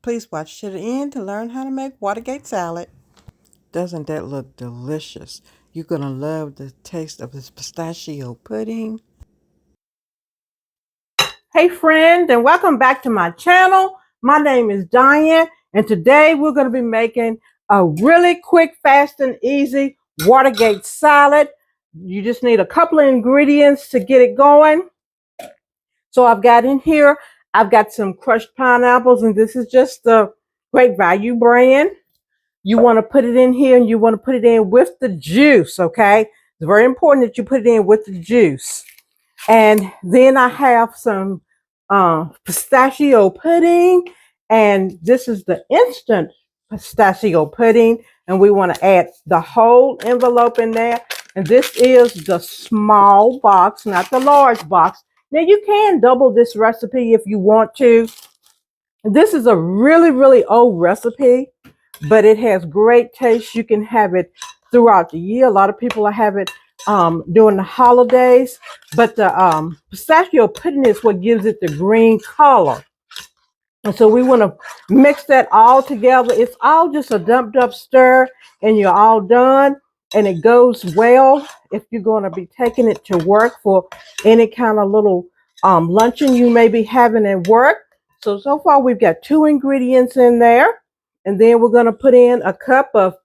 Please watch to the end to learn how to make Watergate salad. Doesn't that look delicious? You're going to love the taste of this pistachio pudding. Hey friends, and welcome back to my channel. My name is Diane, and today we're going to be making a really quick, fast, and easy Watergate salad. You just need a couple of ingredients to get it going. So I've got in here, I've got some crushed pineapples, and this is just the Great Value brand. You want to put it in here, and you want to put it in with the juice, okay? It's very important that you put it in with the juice. And then I have some pistachio pudding, and this is the instant pistachio pudding, and we want to add the whole envelope in there. And this is the small box, not the large box. Now you can double this recipe if you want to. This is a really old recipe, but it has great taste. You can have it throughout the year. A lot of people have it during the holidays, but the pistachio pudding is what gives it the green color. And so we want to mix that all together. It's all just a dumped up stir, and you're all done. And it goes well if you're going to be taking it to work for any kind of little luncheon you may be having at work. So far we've got 2 ingredients in there. And then we're going to put in a cup of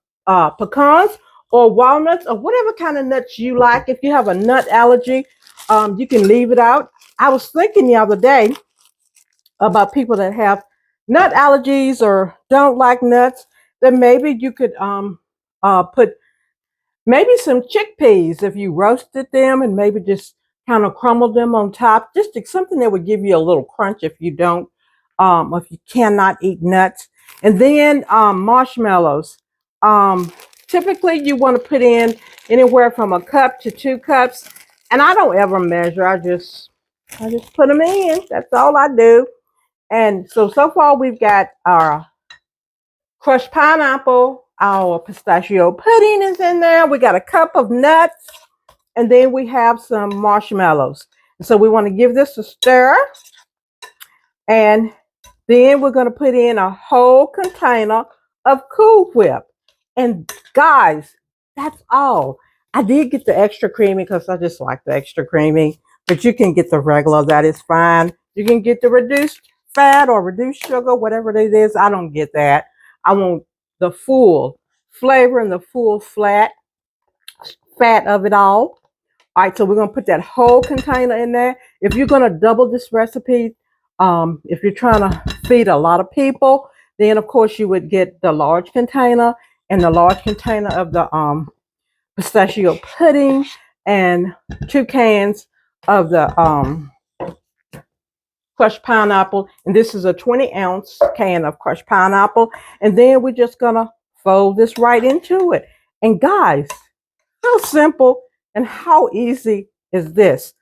pecans or walnuts or whatever kind of nuts you like. If you have a nut allergy, you can leave it out. I was thinking the other day about people that have nut allergies or don't like nuts, then maybe you could put maybe some chickpeas if you roasted them and maybe just kind of crumble them on top. Just something that would give you a little crunch if you don't, if you cannot eat nuts. And then marshmallows. Typically you want to put in anywhere from a cup to 2 cups. And I don't ever measure. I just put them in. That's all I do. And so far we've got our crushed pineapple, our pistachio pudding is in there. We got a cup of nuts, and then we have some marshmallows. So we want to give this a stir. And then we're going to put in a whole container of Cool Whip. And guys, that's all. I did get the extra creamy because I just like the extra creamy, but you can get the regular, that is fine. You can get the reduced fat or reduced sugar, whatever it is. I don't get that. I want the full flavor and the full fat of it all. All right, so we're going to put that whole container in there. If you're going to double this recipe, if you're trying to feed a lot of people, then of course you would get the large container and the large container of the pistachio pudding and 2 cans of the crushed pineapple. And this is a 20-ounce can of crushed pineapple. And then we're just going to fold this right into it. And guys, how simple and how easy is this?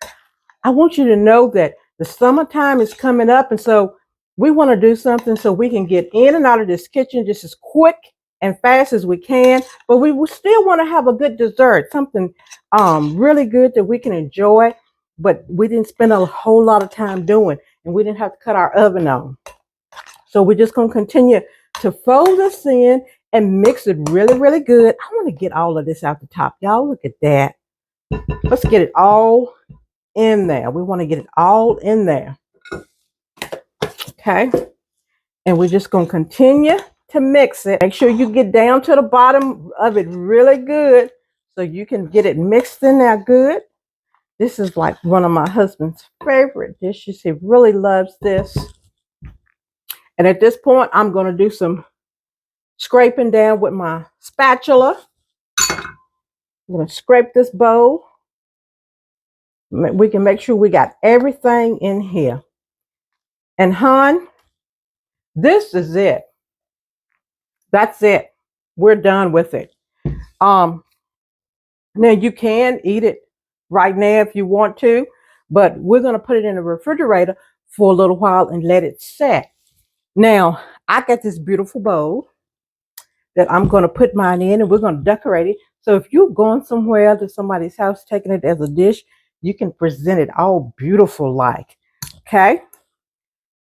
I want you to know that the summertime is coming up, and so we want to do something so we can get in and out of this kitchen just as quick and fast as we can, but we will still want to have a good dessert, something really good that we can enjoy, but we didn't spend a whole lot of time doing, and we didn't have to cut our oven on. So we're just going to continue to fold this in and mix it really good. I want to get all of this out the top. Y'all, look at that. Let's get it all in there. We want to get it all in there. Okay. And we're just going to continue to mix it. Make sure you get down to the bottom of it really good so you can get it mixed in there good. This is like one of my husband's favorite dishes. He really loves this. And at this point, I'm going to do some scraping down with my spatula. I'm going to scrape this bowl. We can make sure we got everything in here. And hon, this is it. That's it. We're done with it. Now you can eat it right now if you want to, but we're going to put it in the refrigerator for a little while and let it set. Now, I got this beautiful bowl that I'm going to put mine in, and we're going to decorate it. So if you're going somewhere to somebody's house, taking it as a dish, you can present it all beautiful like. Okay?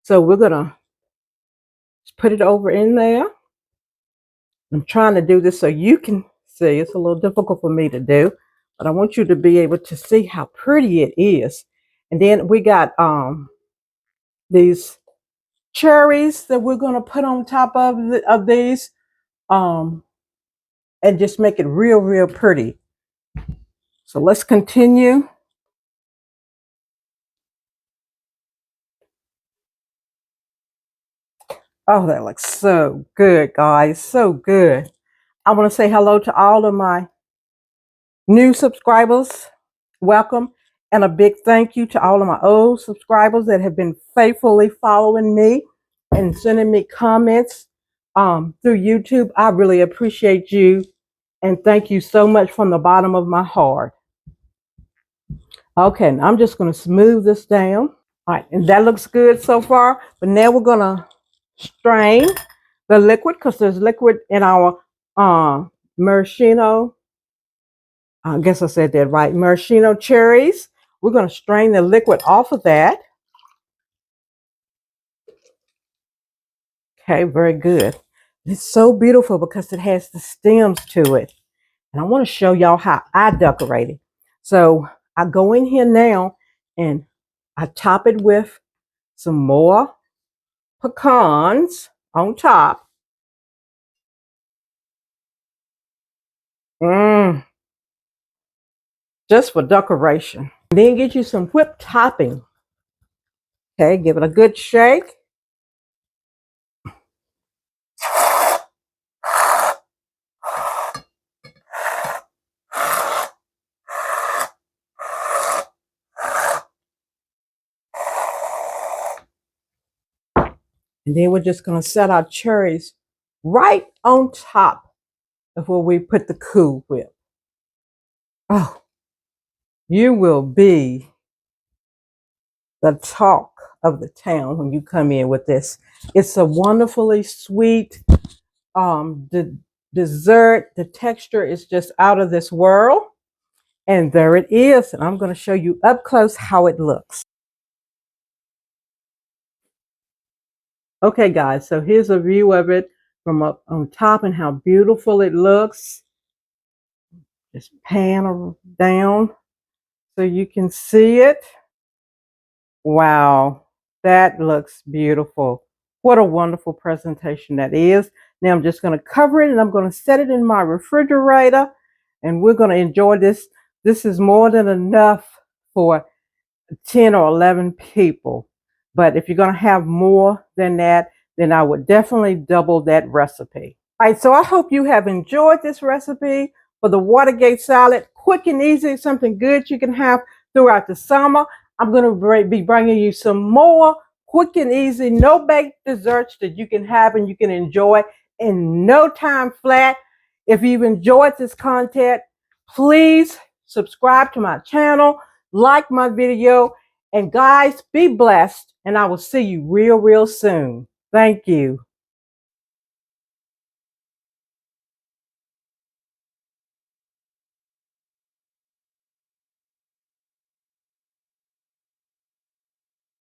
So we're going to Just put it over in there. I'm trying to do this so you can see. It's a little difficult for me to do, but I want you to be able to see how pretty it is. And then we got these cherries that we're going to put on top of these and just make it real pretty. So let's continue. Oh, that looks so good, guys. So good. I want to say hello to all of my new subscribers. Welcome. And a big thank you to all of my old subscribers that have been faithfully following me and sending me comments through YouTube. I really appreciate you. And thank you so much from the bottom of my heart. Okay, I'm just going to smooth this down. All right, and that looks good so far. But now we're going to strain the liquid because there's liquid in our maraschino. I guess I said that right. Maraschino cherries. We're going to strain the liquid off of that. Okay, very good. It's so beautiful because it has the stems to it. And I want to show y'all how I decorate it. So I go in here now and I top it with some more pecans on top. Just for decoration. Then get you some whipped topping. Okay, give it a good shake. And then we're just going to set our cherries right on top of where we put the Cool Whip. Oh, you will be the talk of the town when you come in with this. It's a wonderfully sweet dessert. The texture is just out of this world. And there it is. And I'm going to show you up close how it looks. Okay, guys, so here's a view of it from up on top and how beautiful it looks. Just pan down so you can see it. Wow, that looks beautiful. What a wonderful presentation that is. Now I'm just going to cover it and I'm going to set it in my refrigerator and we're going to enjoy this. This is more than enough for 10 or 11 people. But if you're going to have more than that, then I would definitely double that recipe. All right, so I hope you have enjoyed this recipe for the Watergate salad. Quick and easy, something good you can have throughout the summer. I'm going to be bringing you some more quick and easy, no-bake desserts that you can have and you can enjoy in no time flat. If you've enjoyed this content, please subscribe to my channel, like my video, and guys, be blessed, and I will see you real soon. Thank you.